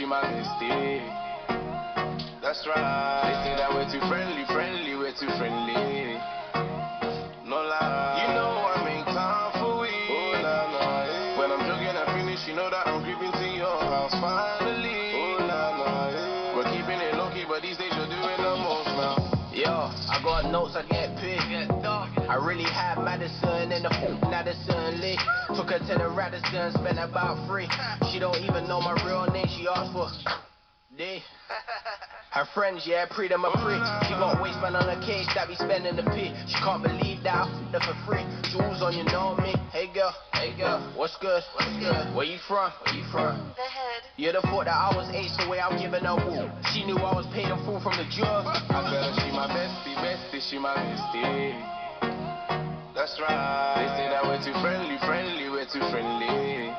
she my bestie. That's right. They say that we're too friendly, we're too friendly. No lie. You know I make time for we. Oh la la. Yeah. When I'm jogging and finish, you know that I'm creeping to your house finally. Oh la la. Yeah. We're keeping it low key, but these days you're doing the most now. Yo, I got notes, I get paid. I really had Madison in the Madison Lee. Took her to the Radisson, spent about 3. She don't even know my real name, she asked for D. Her friends, yeah, pre them a pre. She got waistband on her case that be spending the P. She can't believe that I f***ed her for free. Jewels on, you know me. Hey girl, what's good? Where you from? The Hood. You'd have thought that I was ace the way I'm giving her woo. She knew I was paid in full from the jug. I tell her she my bestie, she my bestie. That's right. They say that we're too friendly, we're too friendly.